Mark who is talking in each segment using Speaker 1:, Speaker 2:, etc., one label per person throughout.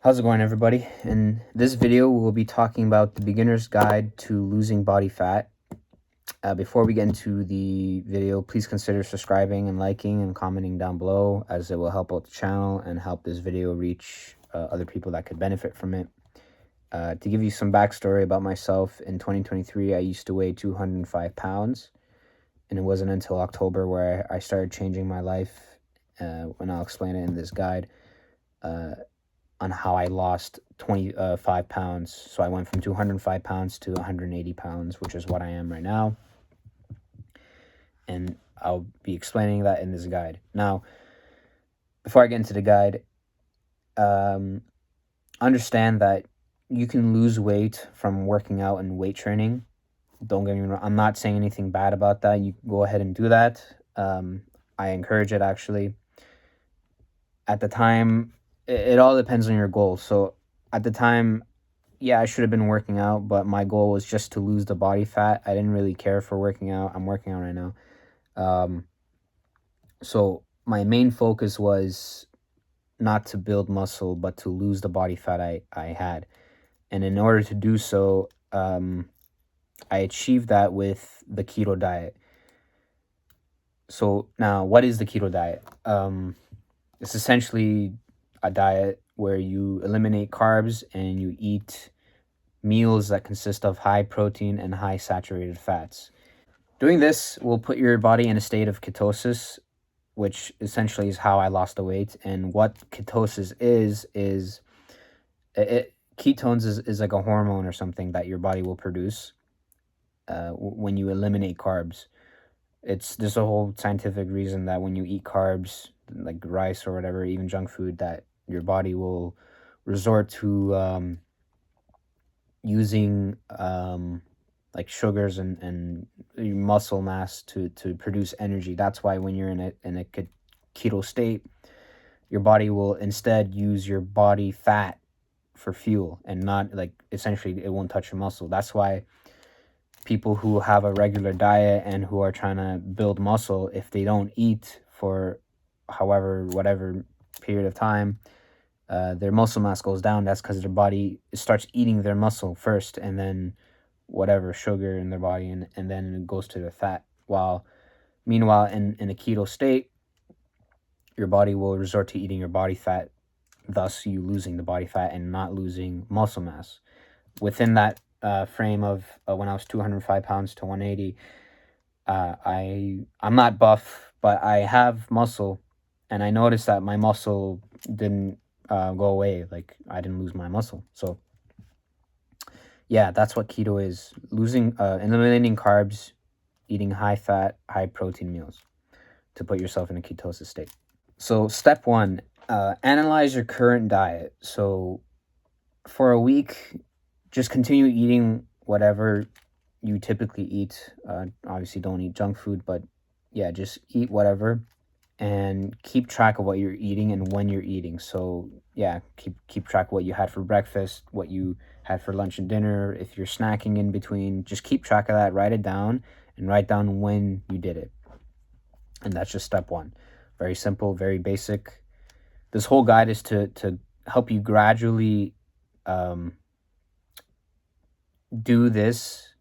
Speaker 1: How's it going, everybody? In this video, we'll be talking about the beginner's guide to losing body fat. Before we get into the video, please consider subscribing and liking and commenting down below, as it will help out the channel and help this video reach other people that could benefit from it. To give you some backstory about myself, in 2023, I used to weigh 205 pounds, and it wasn't until October where I started changing my life, and I'll explain it in this guide. On how I lost 25 pounds. So I went from 205 pounds to 180 pounds, which is what I am right now. And I'll be explaining that in this guide. Now, before I get into the guide, understand that you can lose weight from working out and weight training. Don't get me wrong. I'm not saying anything bad about that. You go ahead and do that. I encourage it, actually. At the time, it all depends on your goal. So at the time, yeah, I should have been working out, but my goal was just to lose the body fat. I didn't really care for working out. I'm working out right now. So my main focus was not to build muscle, but to lose the body fat I had. And in order to do so, I achieved that with the keto diet. So now, what is the keto diet? It's essentially a diet where you eliminate carbs and you eat meals that consist of high protein and high saturated fats. Doing this will put your body in a state of ketosis, which essentially is how I lost the weight. And what ketosis is ketones is like a hormone or something that your body will produce when you eliminate carbs. There's a whole scientific reason that when you eat carbs, like rice or whatever, even junk food, that your body will resort to using like sugars and muscle mass to produce energy. That's why when you're in a keto state, your body will instead use your body fat for fuel, and not, like, essentially it won't touch your muscle. That's why people who have a regular diet and who are trying to build muscle, if they don't eat for whatever period of time, their muscle mass goes down. That's because their body starts eating their muscle first, and then whatever sugar in their body, and then it goes to the fat. Meanwhile, in a keto state, your body will resort to eating your body fat, thus you losing the body fat and not losing muscle mass. Within that frame of when I was 205 pounds to 180, I'm not buff, but I have muscle, and I noticed that my muscle didn't go away. Like, I didn't lose my muscle. So yeah, that's what keto is: eliminating carbs, eating high fat, high protein meals to put yourself in a ketosis state. So step one, analyze your current diet. So for a week, just continue eating whatever you typically eat. Obviously, don't eat junk food, but yeah, just eat whatever, and keep track of what you're eating and when you're eating. So yeah, keep track of what you had for breakfast, what you had for lunch and dinner. If you're snacking in between, just keep track of that. Write it down, and write down when you did it. And that's just step one. Very simple, very basic. This whole guide is to help you gradually do this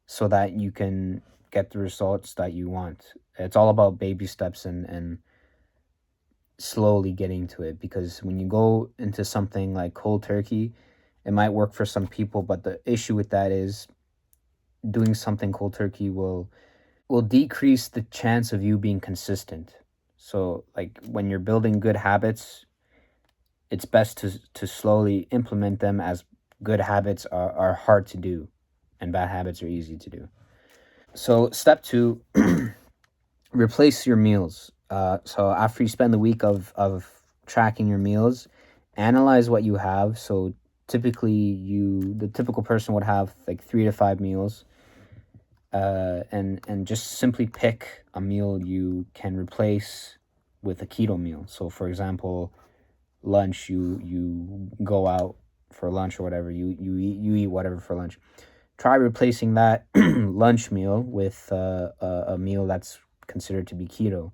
Speaker 1: so that you can get the results that you want. It's all about baby steps and slowly getting to it, because when you go into something like cold turkey, it might work for some people, but the issue with that is doing something cold turkey will decrease the chance of you being consistent. So, like, when you're building good habits, it's best to slowly implement them, as good habits are hard to do and bad habits are easy to do. So step two, replace your meals. So after you spend the week of tracking your meals, analyze what you have. So typically the typical person would have like 3 to 5 meals, and just simply pick a meal you can replace with a keto meal. So for example, lunch, you go out for lunch or whatever, you eat whatever for lunch. Try replacing that lunch meal with a meal that's considered to be keto.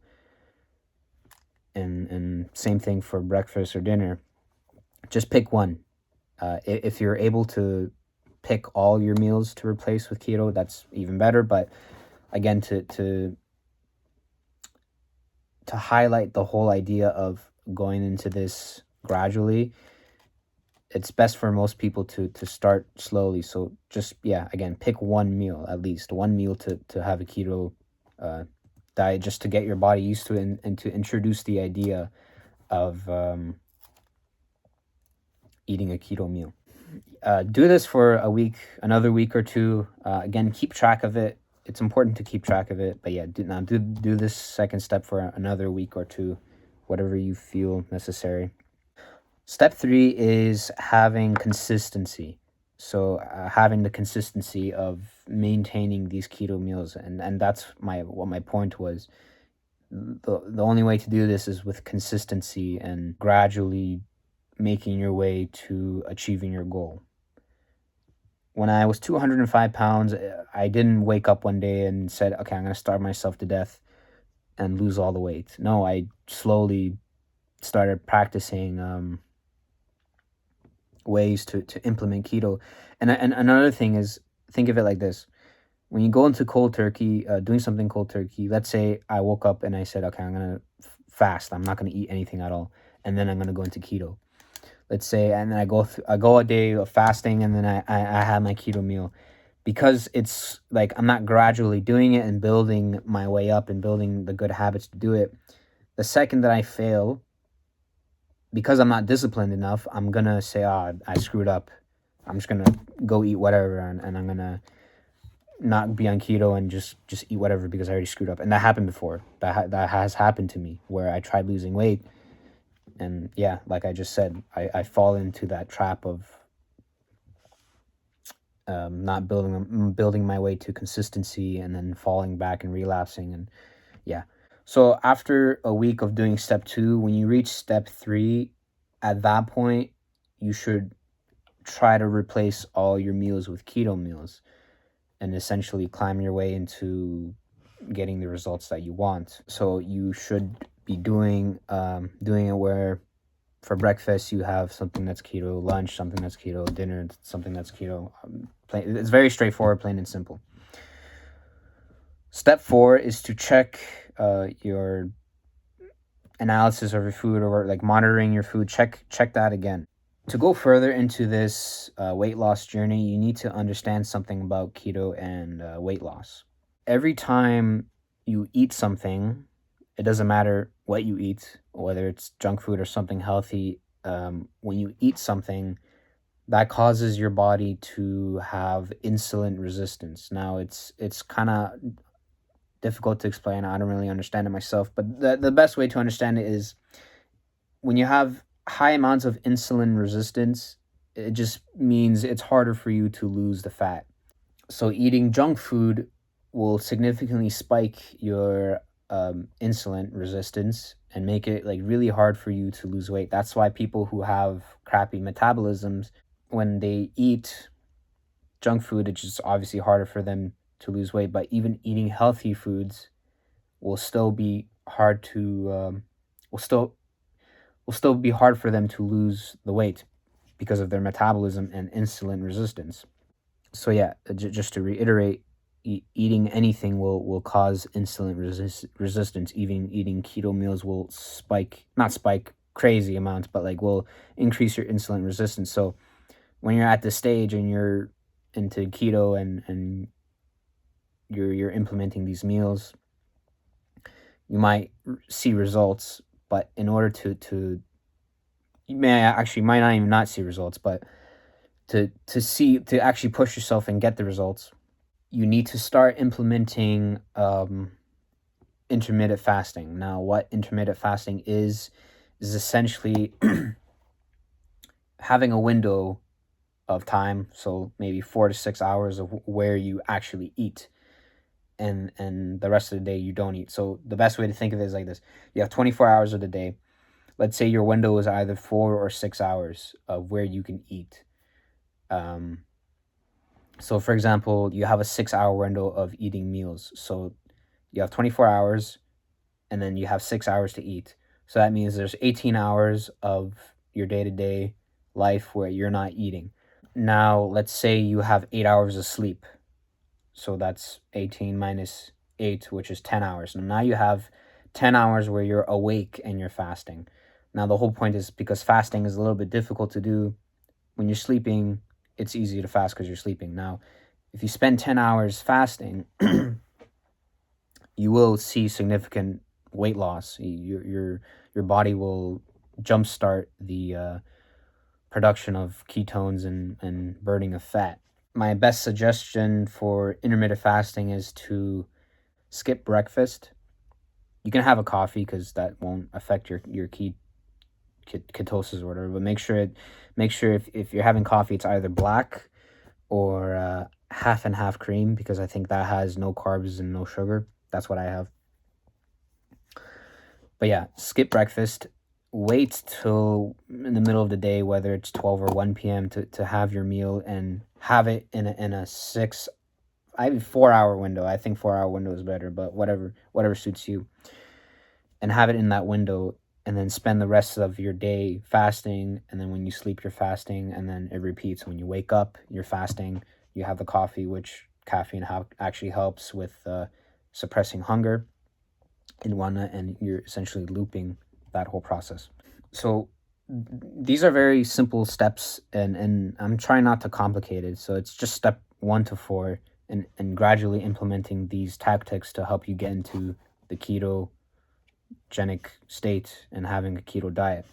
Speaker 1: And same thing for breakfast or dinner. just pick one. If you're able to pick all your meals to replace with keto, that's even better. But again, to highlight the whole idea of going into this gradually, it's best for most people to start slowly. So just, again, pick one meal, at least one meal to have a keto diet, just to get your body used to it, and to introduce the idea of eating a keto meal. Do this for a week, another week or two. Again, keep track of it. It's important to keep track of it. But yeah, do this second step for another week or two, whatever you feel necessary. Step 3 is having consistency. So having the consistency of maintaining these keto meals, and that's what my point was. The only way to do this is with consistency and gradually making your way to achieving your goal. When I was 205 pounds, I didn't wake up one day and said, okay, I'm going to starve myself to death and lose all the weight. No, I slowly started practicing ways to implement keto. And another thing is, think of it like this. When you go into cold turkey, doing something cold turkey, let's say I woke up and I said, okay, I'm going to fast. I'm not going to eat anything at all. And then I'm going to go into keto. Let's say, and then I go a day of fasting, and then I have my keto meal. Because it's like I'm not gradually doing it and building my way up and building the good habits to do it. The second that I fail, because I'm not disciplined enough, I'm going to say, I screwed up. I'm just going to go eat whatever, and I'm going to not be on keto and just eat whatever because I already screwed up. And that happened before. That has happened to me, where I tried losing weight. And yeah, like I just said, I fall into that trap of not building my way to consistency, and then falling back and relapsing. And yeah. So after a week of doing step 2, when you reach step 3, at that point, you should try to replace all your meals with keto meals and essentially climb your way into getting the results that you want. So you should be doing it where for breakfast you have something that's keto, lunch something that's keto, dinner something that's keto. It's very straightforward, plain and simple. Step 4 is to check your analysis of your food, or like monitoring your food. Check that again. To go further into this weight loss journey, you need to understand something about keto and weight loss. Every time you eat something, it doesn't matter what you eat, whether it's junk food or something healthy. When you eat something, that causes your body to have insulin resistance. Now, it's kind of difficult to explain. I don't really understand it myself, but the best way to understand it is, when you have high amounts of insulin resistance, it just means it's harder for you to lose the fat. So eating junk food will significantly spike your insulin resistance and make it like really hard for you to lose weight. That's why people who have crappy metabolisms, when they eat junk food, it's just obviously harder for them to lose weight. But even eating healthy foods will still be hard to will still be hard for them to lose the weight because of their metabolism and insulin resistance. So yeah, just to reiterate, eating anything will cause insulin resistance. Even eating keto meals will not spike crazy amounts, but like will increase your insulin resistance. So when you're at this stage and you're into keto and you're implementing these meals, you might see results, but in order to you might not even not see results, but to actually push yourself and get the results, you need to start implementing intermittent fasting. Now, what intermittent fasting is essentially having a window of time, so maybe 4 to 6 hours of where you actually eat, and the rest of the day you don't eat. So the best way to think of it is like this: you have 24 hours of the day. Let's say your window is either 4 or 6 hours of where you can eat. So for example, you have a 6-hour window of eating meals. So you have 24 hours and then you have 6 hours to eat. So that means there's 18 hours of your day-to-day life where you're not eating. Now, let's say you have 8 hours of sleep. So that's 18 minus 8, which is 10 hours. And now you have 10 hours where you're awake and you're fasting. Now, the whole point is because fasting is a little bit difficult to do when you're sleeping, it's easy to fast because you're sleeping. Now, if you spend 10 hours fasting, you will see significant weight loss. Your body will jumpstart the production of ketones and burning of fat. My best suggestion for intermittent fasting is to skip breakfast. You can have a coffee because that won't affect your ketosis or whatever. But make sure if you're having coffee, it's either black or half and half cream, because I think that has no carbs and no sugar. That's what I have. But yeah, skip breakfast. Wait till in the middle of the day, whether it's 12 or 1 p.m. to have your meal, and have it in a 4 hour window. I think 4 hour window is better, but whatever suits you. And have it in that window, and then spend the rest of your day fasting, and then when you sleep you're fasting, and then it repeats. When you wake up you're fasting, you have the coffee, which caffeine actually helps with suppressing hunger in one, and you're essentially looping that whole process. So these are very simple steps, and I'm trying not to complicate it. So it's just step 1 to 4, and gradually implementing these tactics to help you get into the ketogenic state and having a keto diet.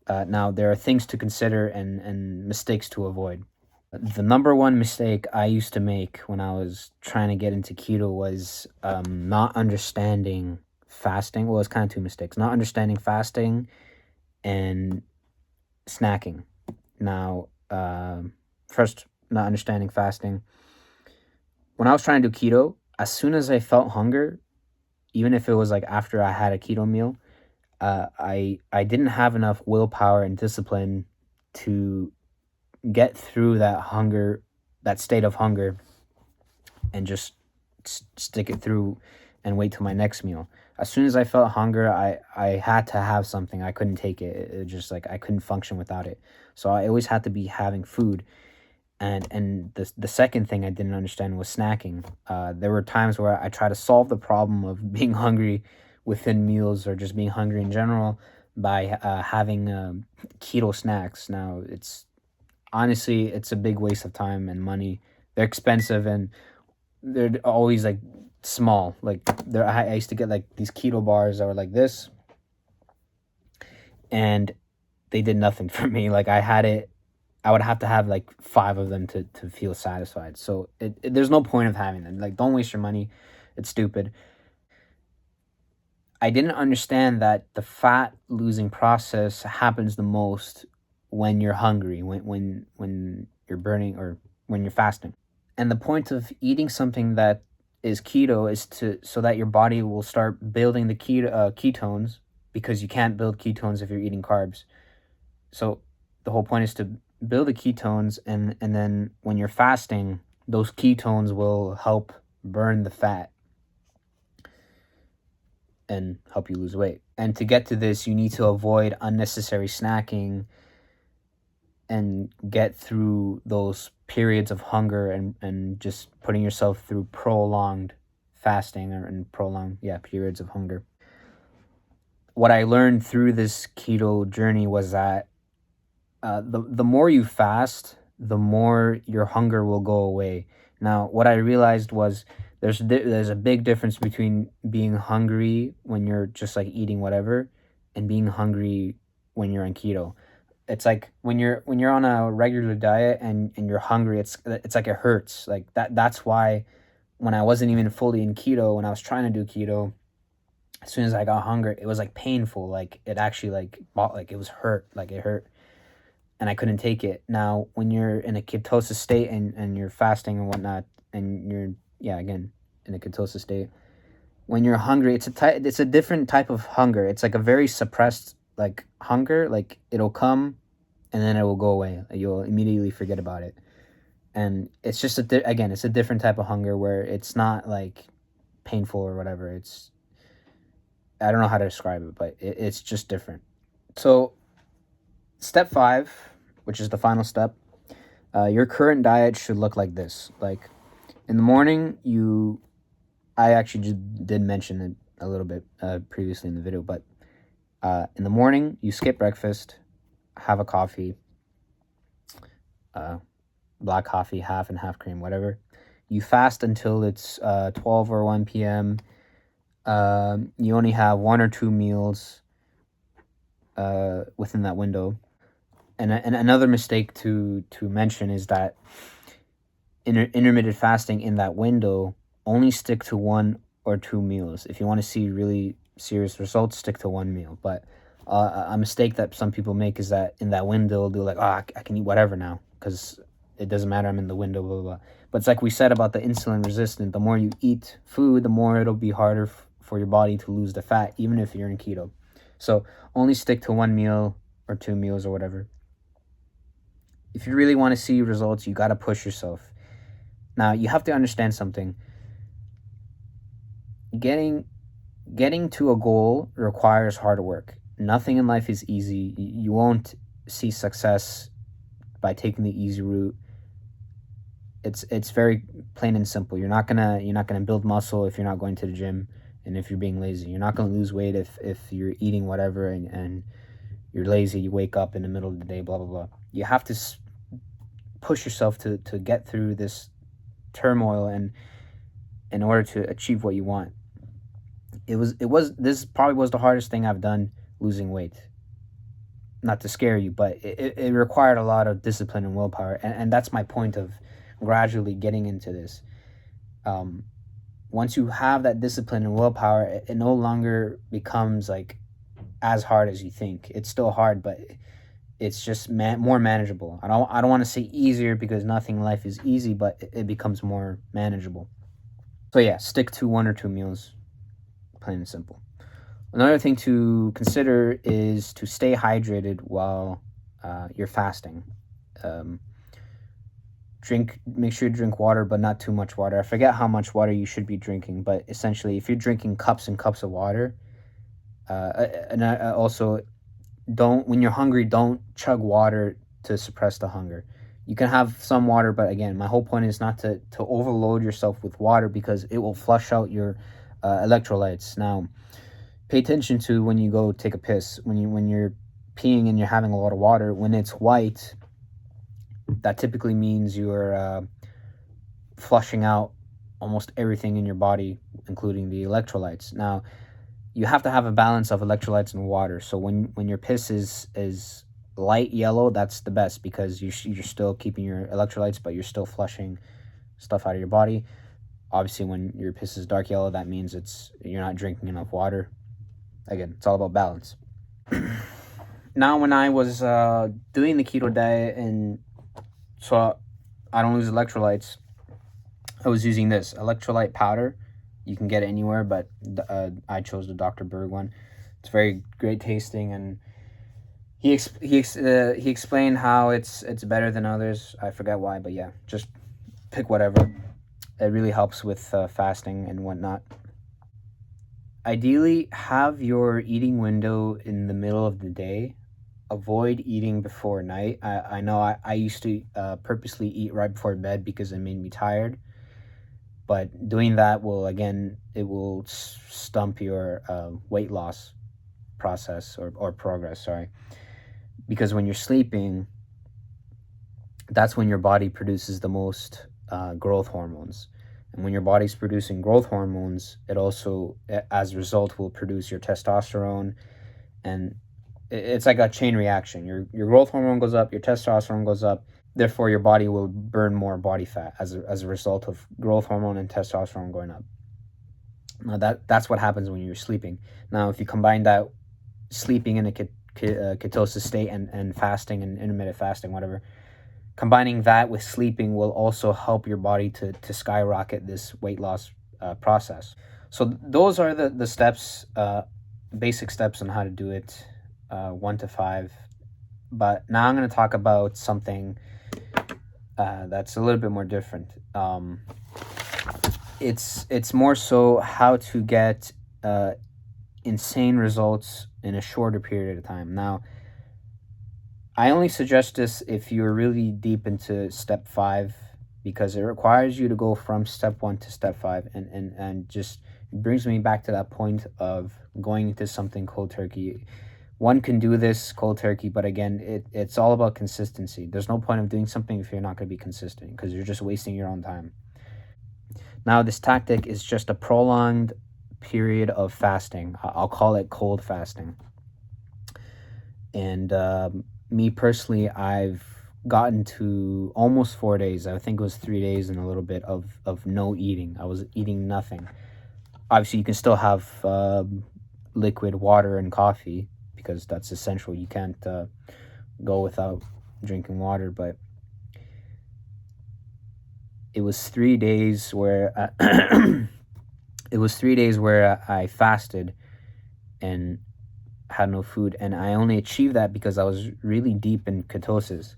Speaker 1: Now, there are things to consider and mistakes to avoid. The number one mistake I used to make when I was trying to get into keto was not understanding fasting. Well, it's kind of two mistakes: not understanding fasting and snacking. Now, first, not understanding fasting. When I was trying to do keto, as soon as I felt hunger, even if it was like after I had a keto meal, I didn't have enough willpower and discipline to get through that hunger, that state of hunger, and just stick it through and wait till my next meal. As soon as I felt hunger, I had to have something. I couldn't take it. It just like I couldn't function without it. So I always had to be having food. And the second thing I didn't understand was snacking. There were times where I tried to solve the problem of being hungry within meals, or just being hungry in general, by having keto snacks. Now, honestly, it's a big waste of time and money. They're expensive, and they're always like small. Like I used to get like these keto bars that were like this, and they did nothing for me. Like I would have to have like 5 of them to feel satisfied. So there's no point of having them. Like, don't waste your money. It's stupid. I didn't understand that the fat losing process happens the most when you're hungry, when you're burning, or when you're fasting. And the point of eating something that is keto is so that your body will start building the ketones, because you can't build ketones if you're eating carbs. So the whole point is to build the ketones, and then when you're fasting, those ketones will help burn the fat and help you lose weight. And to get to this, you need to avoid unnecessary snacking and get through those periods of hunger, and just putting yourself through prolonged fasting, and prolonged periods of hunger. What I learned through this keto journey was that the more you fast, the more your hunger will go away. Now, what I realized was there's a big difference between being hungry when you're just like eating whatever, and being hungry when you're on keto. It's like when you're on a regular diet and you're hungry, it's like it hurts. Like that's why when I wasn't even fully in keto, when I was trying to do keto, as soon as I got hunger, it was like painful. Like it actually like it was hurt. Like it hurt, and I couldn't take it. Now, when you're in a ketosis state, and you're fasting and whatnot, and you're again in a ketosis state, when you're hungry, it's a different type of hunger. It's like a very suppressed like hunger. Like it'll come, and then it will go away. You'll immediately forget about it, and it's just again, it's a different type of hunger where it's not like painful or whatever. I don't know how to describe it, but it's just different. So step 5, which is the final step. Your current diet should look like this. Like in the morning, I actually just did mention it a little bit previously in the video, but in the morning, you skip breakfast, have a coffee, black coffee, half and half cream, whatever. You fast until it's 12 or 1 p.m. You only have 1 or 2 meals within that window. And another mistake to mention is that intermittent fasting in that window, only stick to 1 or 2 meals. If you want to see really serious results, stick to 1 meal. But a mistake that some people make is that in that window, they're like, I can eat whatever now because it doesn't matter, I'm in the window, blah, blah, blah. But it's like we said about the insulin resistant. The more you eat food, the more it'll be harder for your body to lose the fat, even if you're in keto. So only stick to 1 meal or 2 meals or whatever. If you really want to see results, you got to push yourself. Now, you have to understand something. Getting to a goal requires hard work. Nothing in life is easy. You won't see success by taking the easy route. It's very plain and simple. You're not gonna build muscle if you're not going to the gym and if you're being lazy. You're not gonna lose weight if you're eating whatever and you're lazy. You wake up in the middle of the day, blah blah blah. You have to push yourself to get through this turmoil and in order to achieve what you want. This probably was the hardest thing I've done, losing weight. Not to scare you, but it required a lot of discipline and willpower, and that's my point of gradually getting into this. Once you have that discipline and willpower, it no longer becomes like as hard as you think. It's still hard, but it's just more manageable. I don't want to say easier because nothing in life is easy, but it becomes more manageable. So yeah, stick to 1 or 2 meals, plain and simple. Another thing to consider is to stay hydrated while you're fasting. Make sure you drink water, but not too much water. I forget how much water you should be drinking, but essentially, if you're drinking cups and cups of water, also when you're hungry, don't chug water to suppress the hunger. You can have some water, but again, my whole point is not to overload yourself with water because it will flush out your electrolytes. Now, pay attention to when you go take a piss. When you're peeing and you're having a lot of water, when it's white, that typically means you're flushing out almost everything in your body, including the electrolytes. Now, you have to have a balance of electrolytes and water. So when your piss is light yellow, that's the best because you're still keeping your electrolytes, but you're still flushing stuff out of your body. Obviously, when your piss is dark yellow, that means you're not drinking enough water. Again, it's all about balance. Now, when I was doing the keto diet and so I don't lose electrolytes, I was using this electrolyte powder. You can get it anywhere, but I chose the Dr. Berg one. It's very great tasting, and he explained how it's better than others. I forget why, but yeah, just pick whatever. It really helps with fasting and whatnot. Ideally, have your eating window in the middle of the day. Avoid eating before night. I know I used to purposely eat right before bed because it made me tired. But doing that will stump your weight loss process or progress, sorry. Because when you're sleeping, that's when your body produces the most growth hormones. And when your body's producing growth hormones, it also, as a result, will produce your testosterone. And it's like a chain reaction. Your growth hormone goes up, your testosterone goes up. Therefore, your body will burn more body fat as a result of growth hormone and testosterone going up. Now, that's what happens when you're sleeping. Now, if you combine that sleeping in a ketosis state and fasting and intermittent fasting, whatever, combining that with sleeping will also help your body to skyrocket this weight loss process. So those are the steps, basic steps on how to do it, 1 to 5. But now I'm going to talk about something that's a little bit more different. It's more so how to get insane results in a shorter period of time. Now, I only suggest this if you're really deep into step 5, because it requires you to go from step 1 to step 5, and just brings me back to that point of going into something cold turkey. One can do this cold turkey, but again, it's all about consistency. There's no point of doing something if you're not going to be consistent, because you're just wasting your own time. Now, this tactic is just a prolonged period of fasting. I'll call it cold fasting. And me personally, I've gotten to almost 4 days. I think it was 3 days and a little bit of no eating. I was eating nothing. Obviously, you can still have liquid water and coffee, because that's essential. You can't go without drinking water. But it was 3 days where it was 3 days where I fasted and had no food, and I only achieved that because I was really deep in ketosis.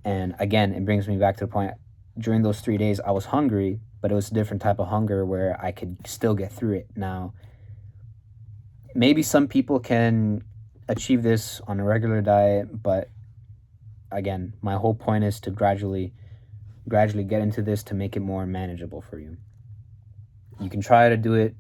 Speaker 1: And again, it brings me back to the point, during those 3 days I was hungry, but it was a different type of hunger where I could still get through it. Now, maybe some people can achieve this on a regular diet, but again, my whole point is to gradually get into this to make it more manageable for you. You can try to do it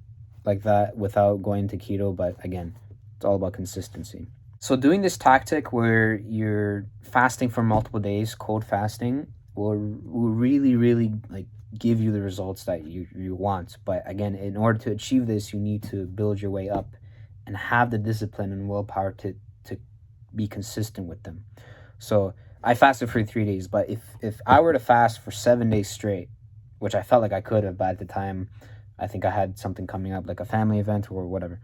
Speaker 1: like that without going to keto, but again, it's all about consistency. So doing this tactic where you're fasting for multiple days, cold fasting, will really, really like give you the results that you want. But again, in order to achieve this, you need to build your way up and have the discipline and willpower to be consistent with them. So I fasted for 3 days, but if I were to fast for 7 days straight, which I felt like I could have, but at the time, I think I had something coming up, like a family event or whatever.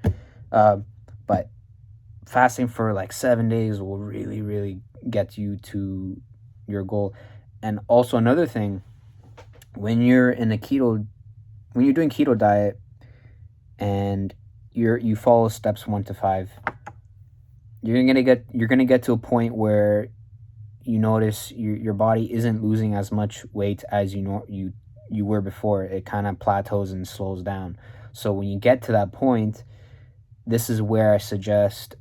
Speaker 1: Uh, but fasting for like 7 days will really, really get you to your goal. And also another thing, when you're in a keto, when you're doing keto diet and you follow steps 1 to 5, you're gonna get to a point where you notice your body isn't losing as much weight as you were before. It kind of plateaus and slows down. So when you get to that point, this is where I suggest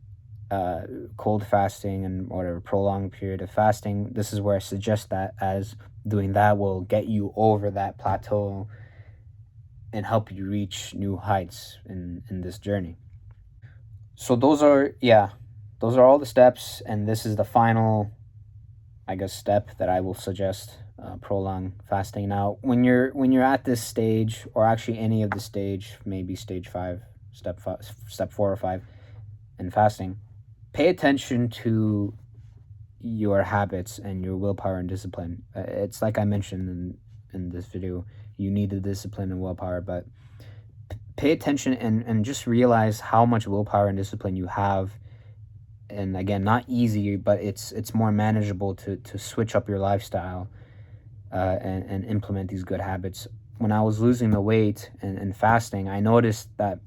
Speaker 1: uh, cold fasting and whatever prolonged period of fasting. This is where I suggest that, as doing that will get you over that plateau and help you reach new heights in this journey. So those are all the steps, and this is the final, I guess, step that I will suggest: prolonged fasting. Now, when you're at this stage, or actually any of the stage, maybe stage 5, step 4 or 5, in fasting, pay attention to your habits and your willpower and discipline. It's like I mentioned in this video, you need the discipline and willpower, but pay attention and just realize how much willpower and discipline you have. And again, not easy, but it's more manageable to switch up your lifestyle and implement these good habits. When I was losing the weight and fasting, I noticed that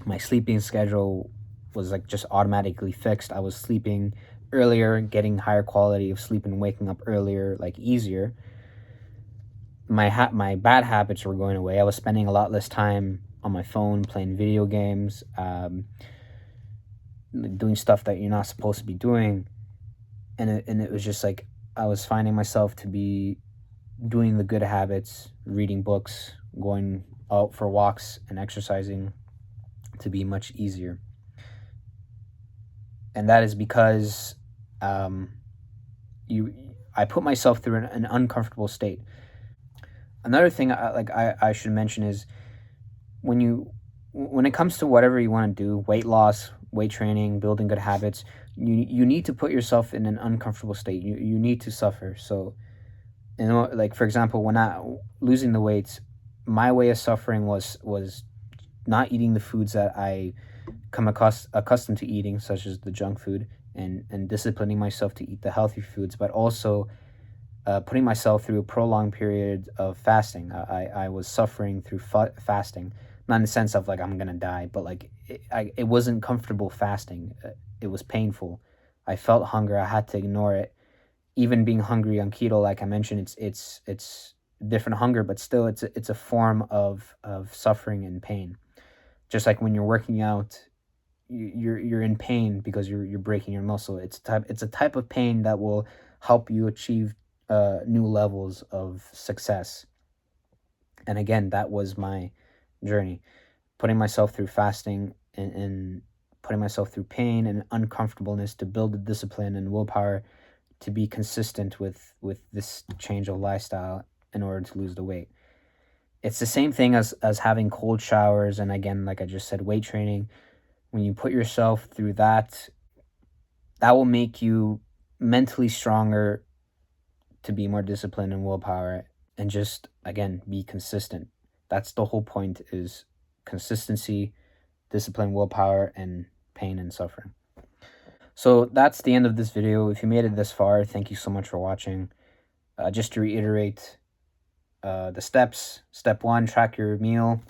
Speaker 1: my sleeping schedule was like just automatically fixed. I was sleeping earlier, getting higher quality of sleep and waking up earlier, like easier. My bad habits were going away. I was spending a lot less time on my phone playing video games, doing stuff that you're not supposed to be doing, and it was just like I was finding myself to be doing the good habits, reading books, going out for walks, and exercising to be much easier. And that is because um, you I put myself through an uncomfortable state. Another thing I should mention is, when it comes to whatever you want to do, weight loss, weight training, building good habits, you need to put yourself in an uncomfortable state. You need to suffer. So, like for example, when I losing the weight, my way of suffering was not eating the foods that I come accustomed to eating, such as the junk food, and disciplining myself to eat the healthy foods, but also putting myself through a prolonged period of fasting. I was suffering through fasting, not in the sense of like I'm gonna die, but like it wasn't comfortable fasting. It was painful. I felt hunger. I had to ignore it. Even being hungry on keto, like I mentioned, it's different hunger, but still it's a form of suffering and pain. Just like when you're working out, you're in pain because you're breaking your muscle. It's a type of pain that will help you achieve new levels of success. And again, that was my journey, putting myself through fasting and putting myself through pain and uncomfortableness to build the discipline and willpower to be consistent with this change of lifestyle in order to lose the weight. It's the same thing as having cold showers, and again, like I just said, weight training. When you put yourself through that, that will make you mentally stronger to be more disciplined and willpower, and just again be consistent. That's the whole point, is consistency, discipline, willpower, and pain and suffering. So that's the end of this video. If you made it this far, thank you so much for watching. Just to reiterate the steps. Step 1, track your meal.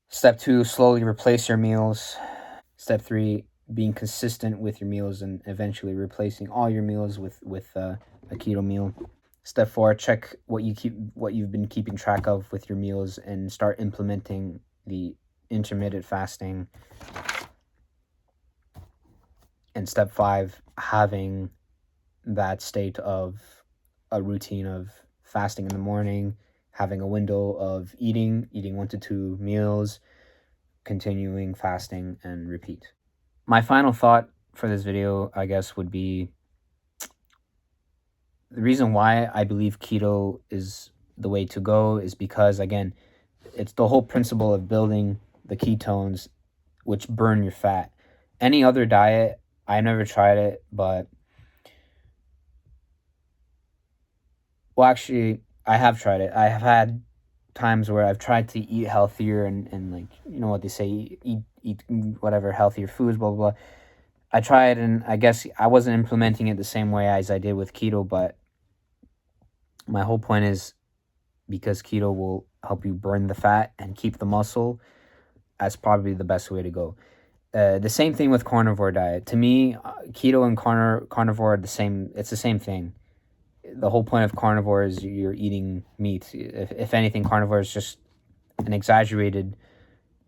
Speaker 1: Step 2, slowly replace your meals. Step 3, being consistent with your meals and eventually replacing all your meals with a keto meal. Step 4, check what you've been keeping track of with your meals and start implementing the intermittent fasting. And step 5, having that state of a routine of fasting in the morning, having a window of eating 1 to 2 meals, continuing fasting, and repeat. My final thought for this video, I guess, would be the reason why I believe keto is the way to go is because, again, it's the whole principle of building the ketones, which burn your fat. Any other diet, I never tried it, but well, actually, I have tried it. I have had times where I've tried to eat healthier and like, you know what they say, eat whatever healthier foods, blah, blah, blah. I tried, and I guess I wasn't implementing it the same way as I did with keto, but my whole point is because keto will help you burn the fat and keep the muscle, that's probably the best way to go. The same thing with carnivore diet. To me, keto and carnivore are the same. It's the same thing. The whole point of carnivore is you're eating meat. If anything, carnivore is just an exaggerated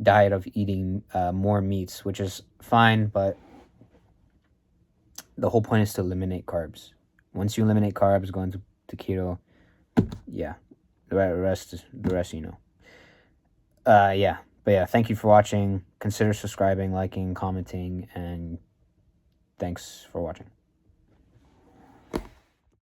Speaker 1: diet of eating more meats, which is fine, but the whole point is to eliminate carbs. Once you eliminate carbs, going to keto, yeah, the rest, you know. Yeah, but yeah, thank you for watching. Consider subscribing, liking, commenting, and thanks for watching.